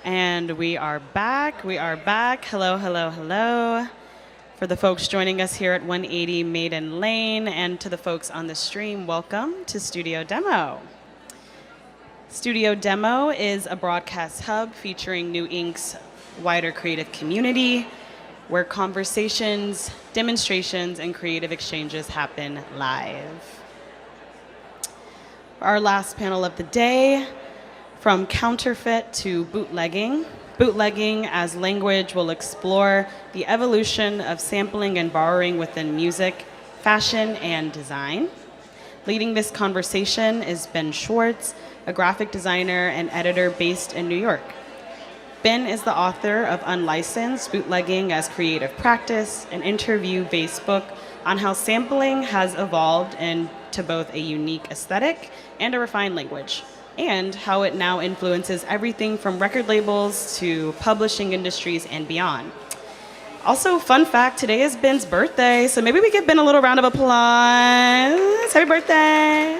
And we are back. We are back. Hello, hello, hello. For the folks joining us here at 180 Maiden Lane, and to the folks on the stream, welcome to Studio Demo. Studio Demo is a broadcast hub featuring New Inc.'s wider creative community, where conversations, demonstrations, and creative exchanges happen live. Our last panel of the day, from counterfeit to bootlegging. Bootlegging as language will explore the evolution of sampling and borrowing within music, fashion, and design. Leading this conversation is Ben Schwartz, a graphic designer and editor based in New York. Ben is the author of Unlicensed: Bootlegging as Creative Practice, an interview-based book on how sampling has evolved into both a unique aesthetic and a refined language, and how it now influences everything from record labels to publishing industries and beyond. Also, fun fact, today is Ben's birthday, so maybe we give Ben a little round of applause. Happy birthday!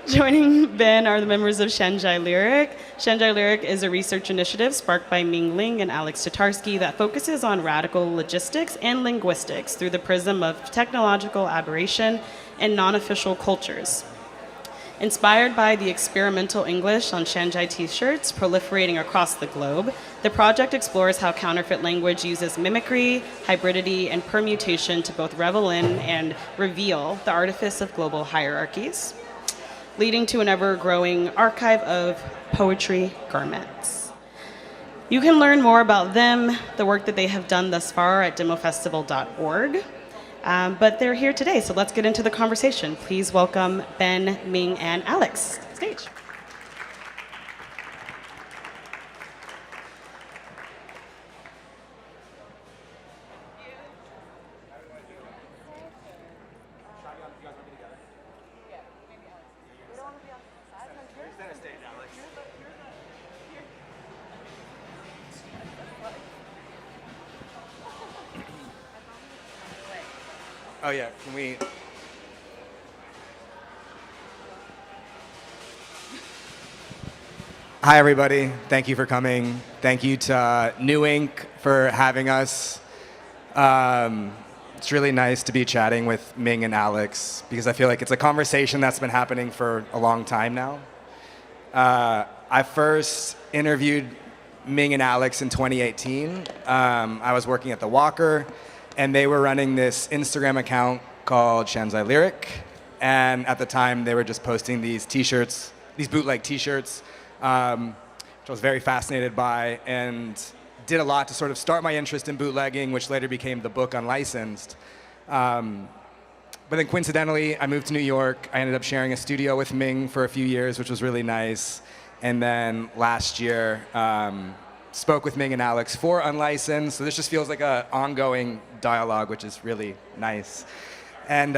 Joining Ben are the members of Shanghai Lyric. Shanghai Lyric is a research initiative sparked by Ming Ling and Alex Tatarski that focuses on radical logistics and linguistics through the prism of technological aberration and non-official cultures. Inspired by the experimental English on Shanghai t-shirts proliferating across the globe, the project explores how counterfeit language uses mimicry, hybridity, and permutation to both revel in and reveal the artifice of global hierarchies, leading to an ever-growing archive of poetry garments. You can learn more about them, the work that they have done thus far at demofestival.org. But they're here today, so let's get into the conversation. Please welcome Ben, Ming, and Alex to the stage. Oh yeah, can we? Hi everybody, thank you for coming. Thank you to New Inc. for having us. It's really nice to be chatting with Ming and Alex because I feel like it's a conversation that's been happening for a long time now. I first interviewed Ming and Alex in 2018. I was working at The Walker, and they were running this Instagram account called Shanghai Lyric. And at the time, they were just posting these t-shirts, these bootleg t-shirts, which I was very fascinated by and did a lot to sort of start my interest in bootlegging, which later became the book Unlicensed. But then coincidentally, I moved to New York. I ended up sharing a studio with Ming for a few years, which was really nice. And then last year, spoke with Ming and Alex for Unlicensed, so this just feels like an ongoing dialogue, which is really nice. And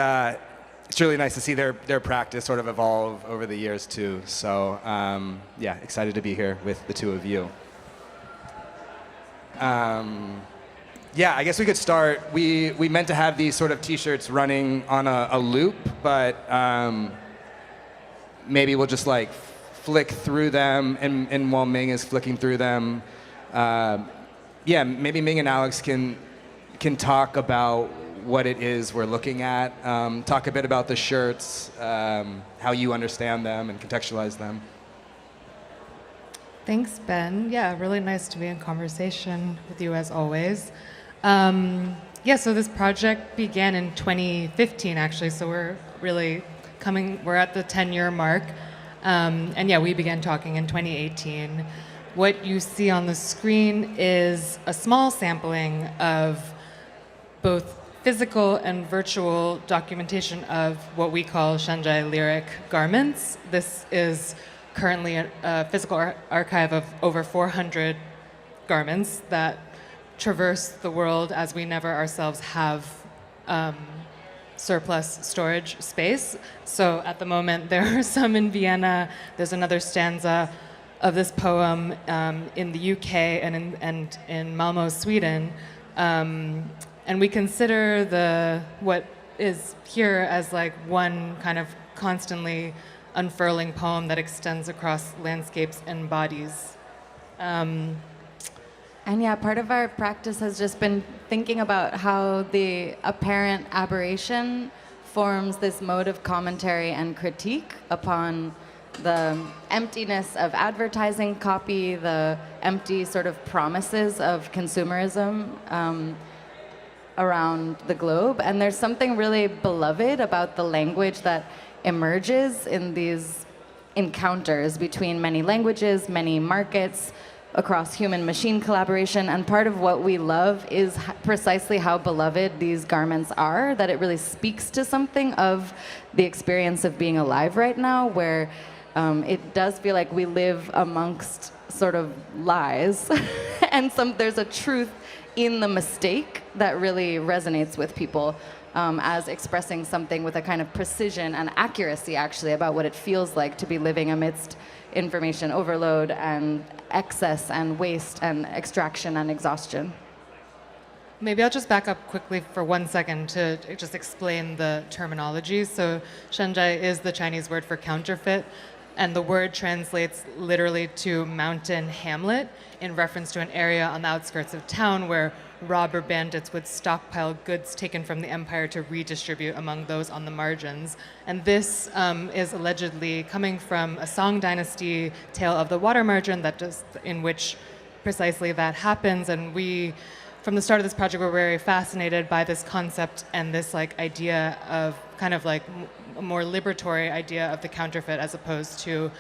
it's really nice to see their practice sort of evolve over the years too. So yeah, excited to be here with the two of you. Yeah, I guess we could start. We meant to have these sort of t-shirts running on a loop, but maybe we'll just like flick through them, and while Ming is flicking through them, yeah, maybe Ming and Alex can talk about what it is we're looking at, talk a bit about the shirts, how you understand them and contextualize them. Thanks, Ben. Yeah, really nice to be in conversation with you as always. Yeah, so this project began in 2015 actually, so we're at the 10-year mark. And yeah, we began talking in 2018. What you see on the screen is a small sampling of both physical and virtual documentation of what we call Shanghai Lyric garments. This is currently a physical archive of over 400 garments that traverse the world as we never ourselves have surplus storage space. So at the moment, there are some in Vienna. There's another stanza of this poem in the UK and in Malmö, Sweden. And we consider what is here as like one kind of constantly unfurling poem that extends across landscapes and bodies. And yeah, part of our practice has just been thinking about how the apparent aberration forms this mode of commentary and critique upon the emptiness of advertising copy, the empty sort of promises of consumerism around the globe. And there's something really beloved about the language that emerges in these encounters between many languages, many markets, across human-machine collaboration. And part of what we love is precisely how beloved these garments are, that it really speaks to something of the experience of being alive right now, where it does feel like we live amongst sort of lies. And there's a truth in the mistake that really resonates with people as expressing something with a kind of precision and accuracy, actually, about what it feels like to be living amidst information overload and excess and waste and extraction and exhaustion. Maybe I'll just back up quickly for 1 second to just explain the terminology. So shenjai is the Chinese word for counterfeit, and the word translates literally to mountain hamlet in reference to an area on the outskirts of town where robber bandits would stockpile goods taken from the empire to redistribute among those on the margins. And this is allegedly coming from a Song dynasty tale of the water margin in which precisely that happens. And we, from the start of this project, were very fascinated by this concept and this idea of kind of a more liberatory idea of the counterfeit, as opposed to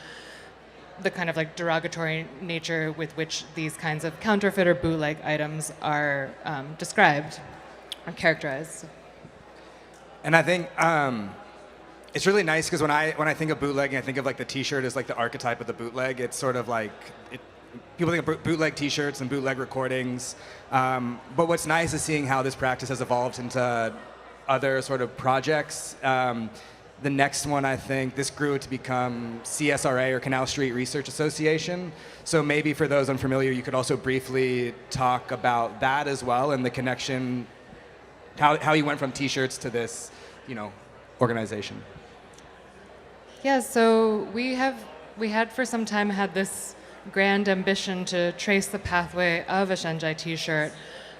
the kind of derogatory nature with which these kinds of counterfeit or bootleg items are described or characterized. And I think it's really nice because when I think of bootlegging, I think of the T-shirt as the archetype of the bootleg. It's sort of people think of bootleg T-shirts and bootleg recordings. But what's nice is seeing how this practice has evolved into other sort of projects. The next one, I think, this grew to become CSRA, or Canal Street Research Association. So maybe for those unfamiliar, you could also briefly talk about that as well, and the connection, how you went from T-shirts to this, organization. Yeah, so we had for some time had this grand ambition to trace the pathway of a shenjai T-shirt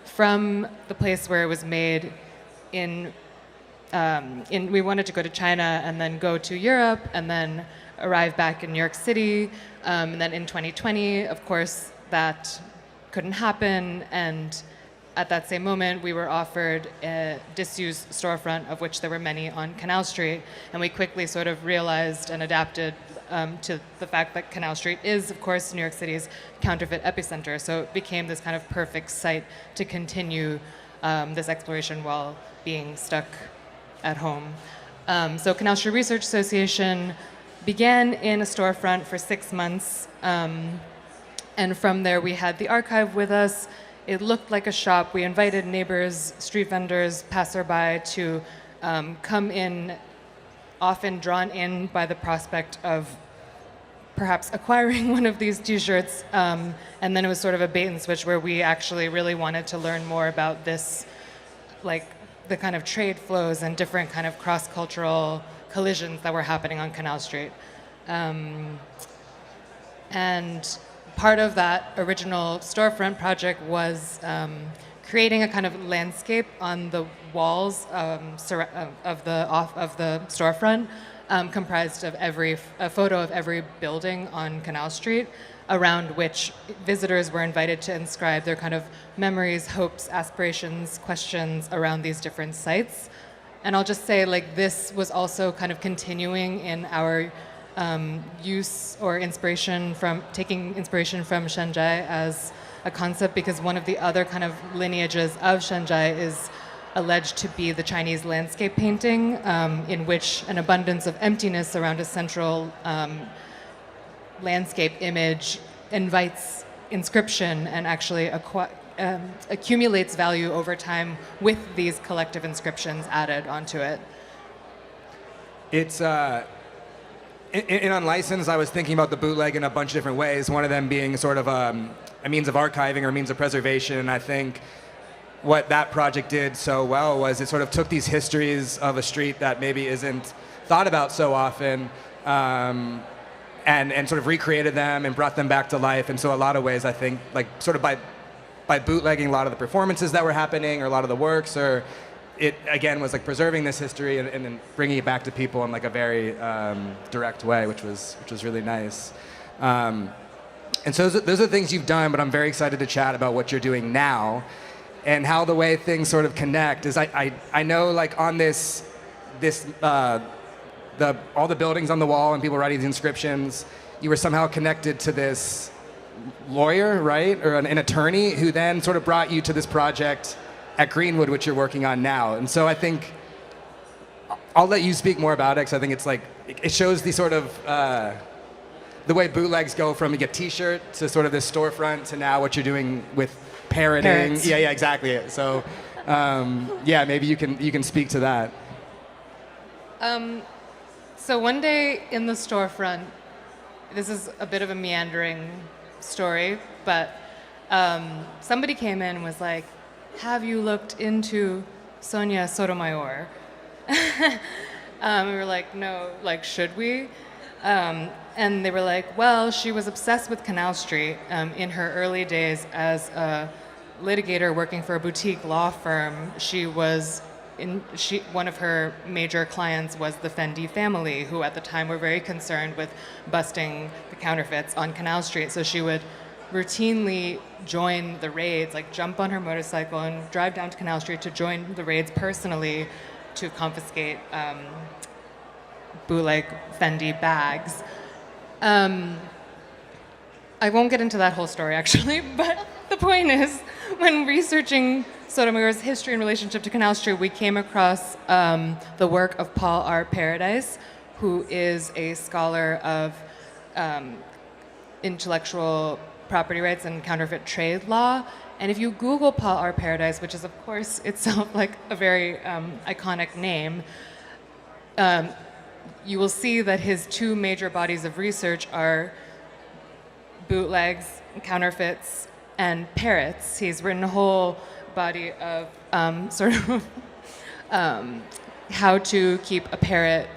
from the place where it was made we wanted to go to China and then go to Europe and then arrive back in New York City. And then in 2020, of course, that couldn't happen. And at that same moment, we were offered a disused storefront, of which there were many on Canal Street. And we quickly sort of realized and adapted to the fact that Canal Street is, of course, New York City's counterfeit epicenter. So it became this kind of perfect site to continue this exploration while being stuck at home. So Canal Street Research Association began in a storefront for 6 months. And from there, we had the archive with us. It looked like a shop. We invited neighbors, street vendors, passerby to come in, often drawn in by the prospect of perhaps acquiring one of these T-shirts. And then it was sort of a bait and switch where we actually really wanted to learn more about this, the kind of trade flows and different kind of cross-cultural collisions that were happening on Canal Street. And part of that original storefront project was creating a kind of landscape on the walls of the storefront, comprised of a photo of every building on Canal Street, around which visitors were invited to inscribe their kind of memories, hopes, aspirations, questions around these different sites. And I'll just say, this was also kind of continuing in our use or taking inspiration from shenjai as a concept, because one of the other kind of lineages of shenjai is alleged to be the Chinese landscape painting, in which an abundance of emptiness around a central landscape image invites inscription and actually accumulates value over time with these collective inscriptions added onto it. It's in Unlicensed, I was thinking about the bootleg in a bunch of different ways, one of them being sort of a means of archiving or means of preservation. And I think what that project did so well was it sort of took these histories of a street that maybe isn't thought about so often, and sort of recreated them and brought them back to life. And so a lot of ways, I think, like sort of by bootlegging a lot of the performances that were happening or a lot of the works, or it again was like preserving this history and then bringing it back to people in like a very direct way, which was really nice. And so those are the things you've done, but I'm very excited to chat about what you're doing now and how the way things sort of connect is I know like on this all the buildings on the wall and people writing these inscriptions, you were somehow connected to this lawyer, right? Or an attorney who then sort of brought you to this project at Greenwood, which you're working on now. And so I think I'll let you speak more about it because I think it's like, it shows the sort of, the way bootlegs go from a t-shirt to sort of this storefront to now what you're doing with parroting. Parrots. Yeah, exactly. So, yeah, maybe you can speak to that. So one day in the storefront, this is a bit of a meandering story, but somebody came in and was like, have you looked into Sonia Sotomayor? We were like, no, like, should we? And they were like, well, she was obsessed with Canal Street in her early days as a litigator working for a boutique law firm. One of her major clients was the Fendi family, who at the time were very concerned with busting the counterfeits on Canal Street. So she would routinely join the raids, like jump on her motorcycle and drive down to Canal Street to join the raids personally to confiscate bootleg Fendi bags. I won't get into that whole story, actually, but the point is, when researching Sotomayor's history and relationship to Canal Street, we came across the work of Paul R. Paradise, who is a scholar of intellectual property rights and counterfeit trade law. And if you Google Paul R. Paradise, which is, of course, itself like a very iconic name, you will see that his two major bodies of research are bootlegs, counterfeits, and parrots. He's written a whole body of how to keep a parrot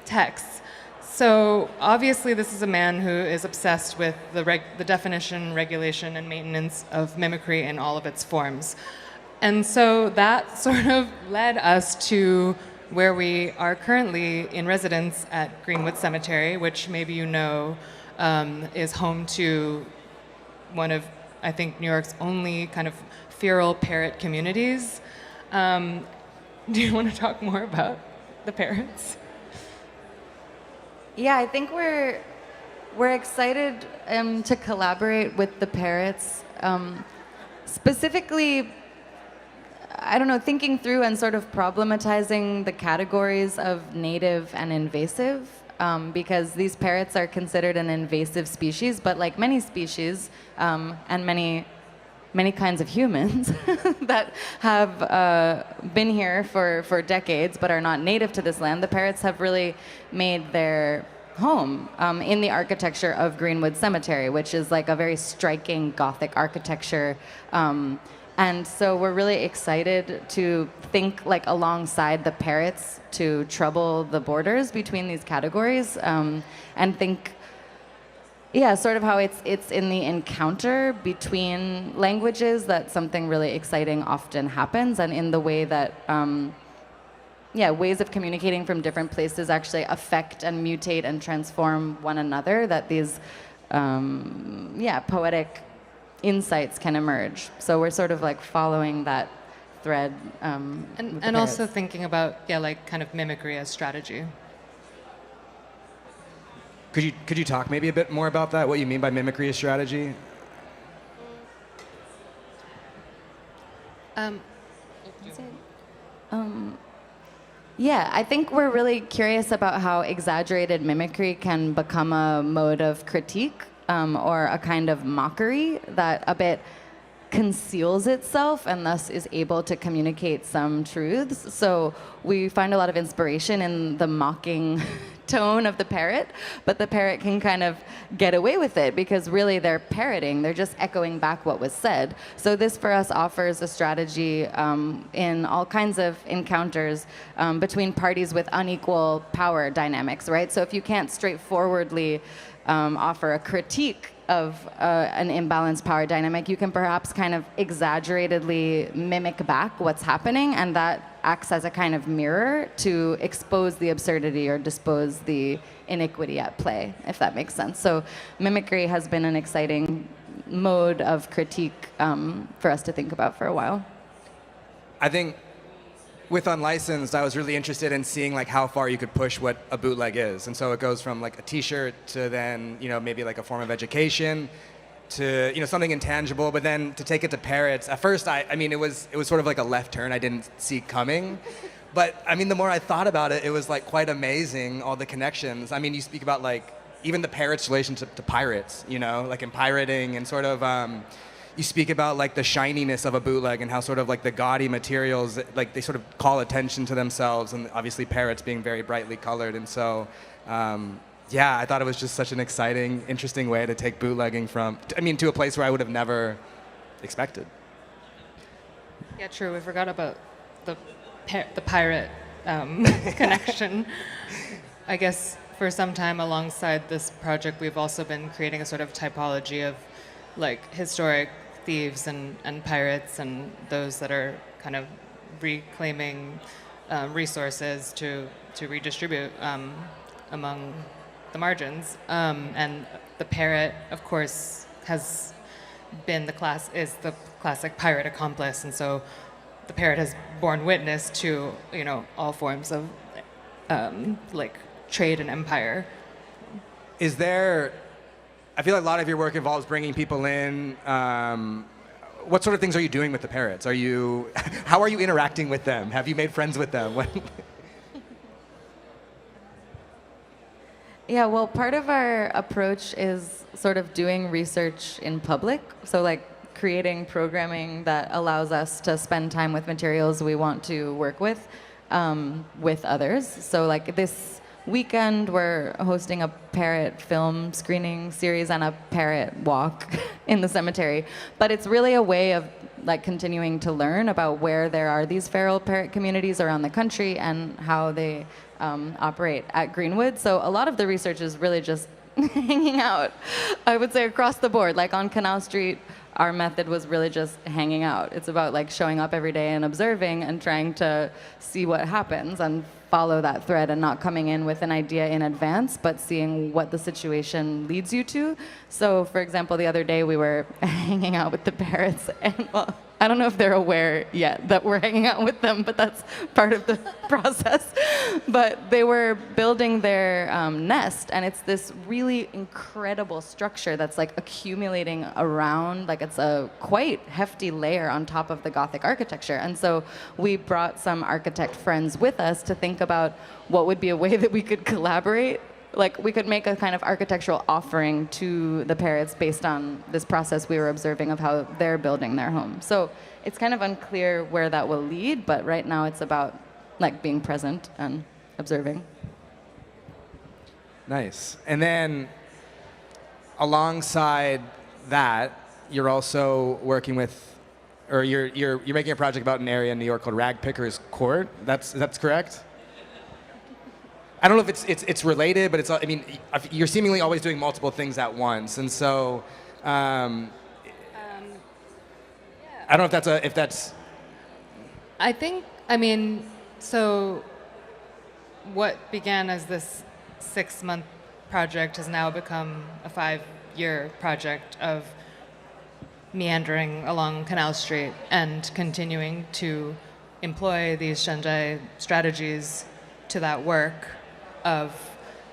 texts. So obviously this is a man who is obsessed with the definition, regulation, and maintenance of mimicry in all of its forms. And so that sort of led us to where we are currently in residence at Greenwood Cemetery, which maybe you know is home to one of, I think, New York's only kind of feral parrot communities. Do you want to talk more about the parrots? Yeah, I think we're excited to collaborate with the parrots. Specifically, I don't know, thinking through and sort of problematizing the categories of native and invasive, because these parrots are considered an invasive species, but like many species and many kinds of humans that have been here for decades but are not native to this land, the parrots have really made their home in the architecture of Greenwood Cemetery, which is like a very striking Gothic architecture. And so we're really excited to think like alongside the parrots to trouble the borders between these categories and think, yeah, sort of how it's in the encounter between languages that something really exciting often happens, and in the way that, ways of communicating from different places actually affect and mutate and transform one another, that these, poetic insights can emerge. So we're sort of like following that thread. And also thinking about, like kind of mimicry as strategy. Could you talk maybe a bit more about that? What you mean by mimicry as strategy? I think we're really curious about how exaggerated mimicry can become a mode of critique or a kind of mockery that a bit conceals itself and thus is able to communicate some truths. So we find a lot of inspiration in the mocking tone of the parrot, but the parrot can kind of get away with it because really they're parroting, they're just echoing back what was said. So this for us offers a strategy in all kinds of encounters between parties with unequal power dynamics, right? So if you can't straightforwardly offer a critique of an imbalanced power dynamic, you can perhaps kind of exaggeratedly mimic back what's happening, and that acts as a kind of mirror to expose the absurdity or dispose the iniquity at play, if that makes sense. So mimicry has been an exciting mode of critique for us to think about for a while. I think with Unlicensed, I was really interested in seeing like how far you could push what a bootleg is. And so it goes from like a t-shirt to then, maybe like a form of education to, something intangible, but then to take it to parrots. At first, I mean, it was sort of like a left turn I didn't see coming. But I mean, the more I thought about it, it was like quite amazing, all the connections. I mean, you speak about like even the parrot's relationship to pirates, like in pirating and sort of, you speak about like the shininess of a bootleg and how sort of like the gaudy materials, like they sort of call attention to themselves, and obviously parrots being very brightly colored. And so, yeah, I thought it was just such an exciting, interesting way to take bootlegging to a place where I would have never expected. Yeah, true. We forgot about the pirate connection. I guess for some time alongside this project, we've also been creating a sort of typology of like historic thieves and pirates and those that are kind of reclaiming resources to redistribute among the margins. And the parrot, of course, has been is the classic pirate accomplice, and so the parrot has borne witness to all forms of like trade and empire. Is there? I feel like a lot of your work involves bringing people in. What sort of things are you doing with the parrots? How are you interacting with them? Have you made friends with them? Yeah, well, part of our approach is sort of doing research in public. So like creating programming that allows us to spend time with materials we want to work with others. So like this weekend, we're hosting a parrot film screening series and a parrot walk in the cemetery. But it's really a way of like continuing to learn about where there are these feral parrot communities around the country and how they operate at Greenwood. So a lot of the research is really just hanging out, I would say, across the board. Like on Canal Street, our method was really just hanging out. It's about like showing up every day and observing and trying to see what happens and follow that thread and not coming in with an idea in advance, but seeing what the situation leads you to. So, for example, the other day we were hanging out with the parrots, and well, I don't know if they're aware yet that we're hanging out with them, but that's part of the process. But they were building their nest, and it's this really incredible structure that's like accumulating around, like it's a quite hefty layer on top of the Gothic architecture. And so we brought some architect friends with us to think about what would be a way that we could collaborate. Like we could make a kind of architectural offering to the parrots based on this process we were observing of how they're building their home. So it's kind of unclear where that will lead, but right now it's about like being present and observing. Nice. And then alongside that, you're also working with, or you're making a project about an area in New York called Ragpicker's Court. That's correct? I don't know if it's related, but I mean, you're seemingly always doing multiple things at once, and so I don't know if that's. I mean, so what began as this 6-month project has now become a 5-year project of meandering along Canal Street and continuing to employ these Shenjai strategies to that work of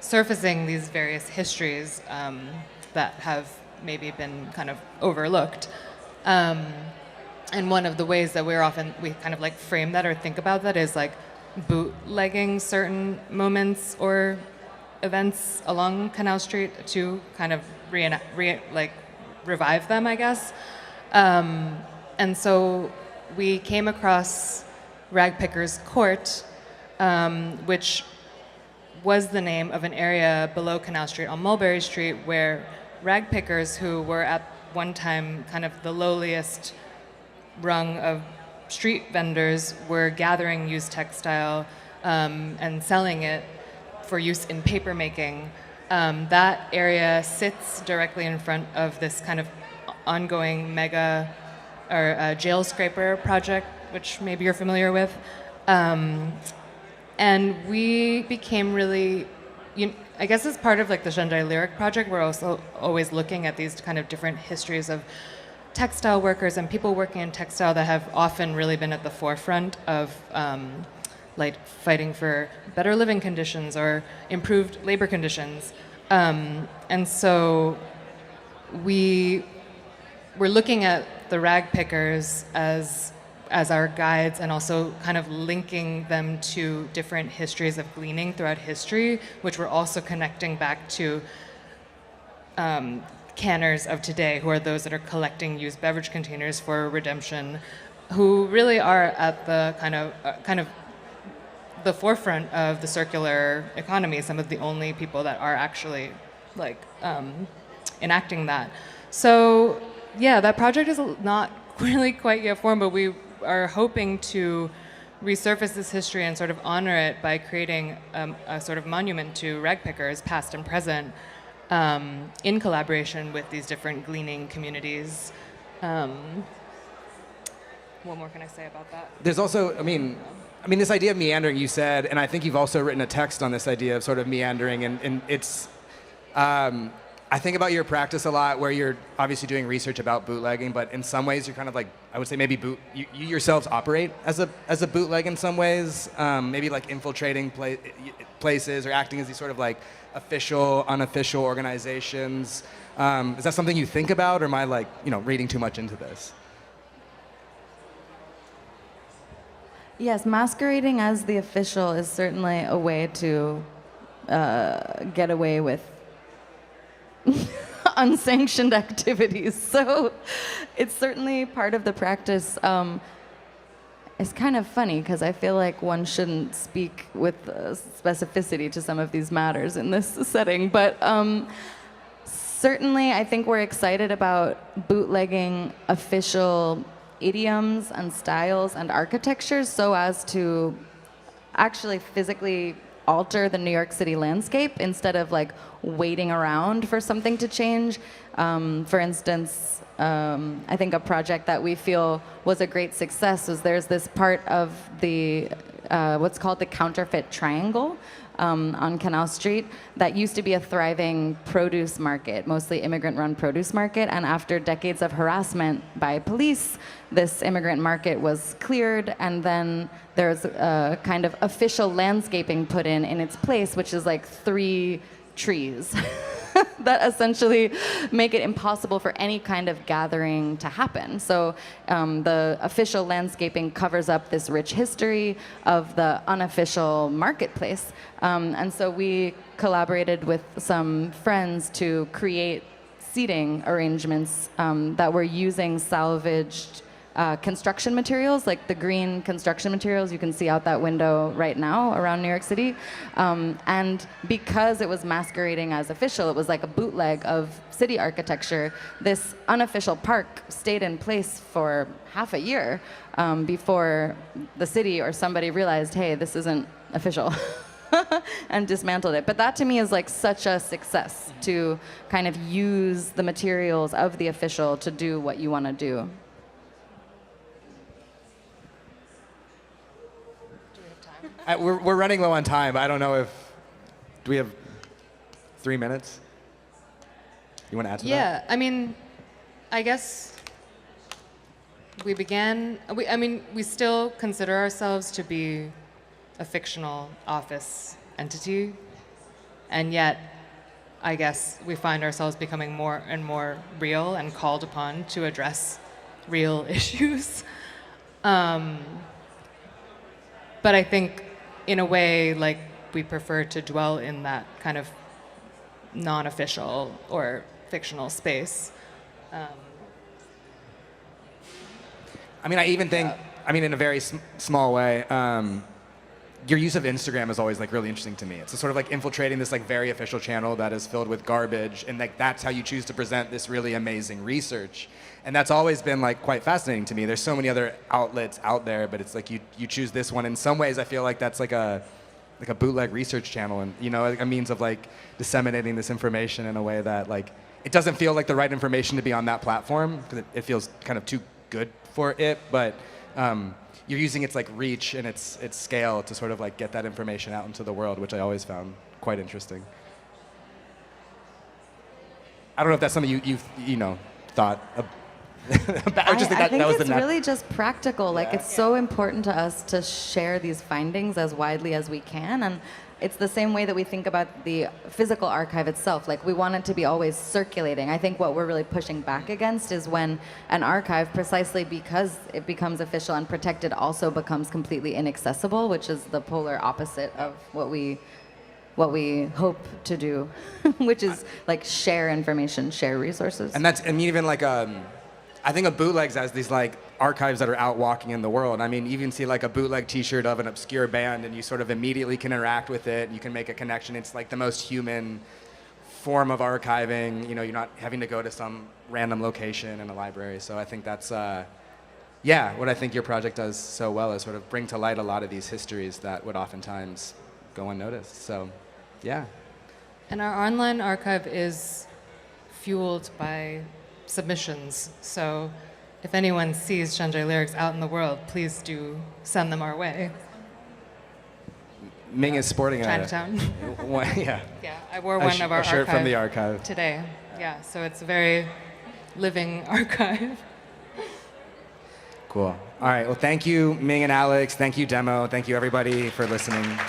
surfacing these various histories that have maybe been kind of overlooked. And one of the ways that we kind of like frame that or think about that is like bootlegging certain moments or events along Canal Street to kind of revive them, I guess. And so we came across Ragpicker's Court, which was the name of an area below Canal Street on Mulberry Street where rag pickers, who were at one time kind of the lowliest rung of street vendors, were gathering used textile and selling it for use in paper making. That area sits directly in front of this kind of ongoing mega or jail scraper project, which maybe you're familiar with. And we became really, I guess as part of like the Shenjai Lyric project, we're also always looking at these kind of different histories of textile workers and people working in textile that have often really been at the forefront of like fighting for better living conditions or improved labor conditions. And so we're looking at the rag pickers as our guides, and also kind of linking them to different histories of gleaning throughout history, which we're also connecting back to canners of today, who are those that are collecting used beverage containers for redemption, who really are at the kind of the forefront of the circular economy, some of the only people that are actually like enacting that. So yeah, that project is not really quite yet formed, but we are hoping to resurface this history and sort of honor it by creating a sort of monument to rag pickers, past and present, in collaboration with these different gleaning communities. What more can I say about that? There's also, I mean, this idea of meandering, you said, and I think you've also written a text on this idea of sort of meandering, and it's, I think about your practice a lot, where you're obviously doing research about bootlegging, but in some ways you're kind of like, I would say maybe you yourselves operate as a bootleg in some ways, maybe like infiltrating places or acting as these sort of like official, unofficial organizations. Is that something you think about, or am I like, reading too much into this? Yes, masquerading as the official is certainly a way to get away with unsanctioned activities. So it's certainly part of the practice. It's kind of funny because I feel like one shouldn't speak with specificity to some of these matters in this setting, but certainly I think we're excited about bootlegging official idioms and styles and architectures so as to actually physically alter the New York City landscape instead of like waiting around for something to change. For instance, I think a project that we feel was a great success was there's this part of the what's called the counterfeit triangle on Canal Street that used to be a thriving produce market, mostly immigrant-run produce market. And after decades of harassment by police, this immigrant market was cleared, and then there's a kind of official landscaping put in its place, which is like 3 trees that essentially make it impossible for any kind of gathering to happen. So the official landscaping covers up this rich history of the unofficial marketplace. And so we collaborated with some friends to create seating arrangements that were using salvaged construction materials, like the green construction materials you can see out that window right now around New York City. And because it was masquerading as official, it was like a bootleg of city architecture, this unofficial park stayed in place for half a year before the city or somebody realized, hey, this isn't official. And dismantled it. But that to me is like such a success, to kind of use the materials of the official to do what you want to do. We're running low on time. I don't know do we have 3 minutes? You want to add to that? Yeah, I mean, I guess we still consider ourselves to be a fictional office entity, and yet I guess we find ourselves becoming more and more real and called upon to address real issues. But I think in a way, like, we prefer to dwell in that kind of non-official or fictional space. I mean, I even think, in a very small way, your use of Instagram is always like really interesting to me. It's sort of like infiltrating this like very official channel that is filled with garbage, and like that's how you choose to present this really amazing research. And that's always been like quite fascinating to me. There's so many other outlets out there, but it's like you choose this one. In some ways, I feel like that's like a bootleg research channel, and you know, like a means of like disseminating this information in a way that like it doesn't feel like the right information to be on that platform because it feels kind of too good for it, but you're using its like reach and its scale to sort of like get that information out into the world, which I always found quite interesting. I don't know if that's something you know thought about, or just I think that was it's the really just practical. Like it's so important to us to share these findings as widely as we can, and it's the same way that we think about the physical archive itself. Like we want it to be always circulating. I think what we're really pushing back against is when an archive, precisely because it becomes official and protected, also becomes completely inaccessible, which is the polar opposite of what we hope to do, which is like share information, share resources. And that's, I mean, even like I think of bootlegs as these like archives that are out walking in the world. I mean, you can see like a bootleg T-shirt of an obscure band, and you sort of immediately can interact with it. You can make a connection. It's like the most human form of archiving. You know, you're not having to go to some random location in a library. So I think that's, what I think your project does so well is sort of bring to light a lot of these histories that would oftentimes go unnoticed. So, yeah. And our online archive is fueled by submissions. So if anyone sees Shenjai lyrics out in the world, please do send them our way. Ming is sporting Chinatown. Yeah. Yeah, I wore one of our a shirt archive from the archive today. Yeah, so it's a very living archive. Cool. All right. Well, thank you, Ming and Alex. Thank you, Demo. Thank you, everybody, for listening.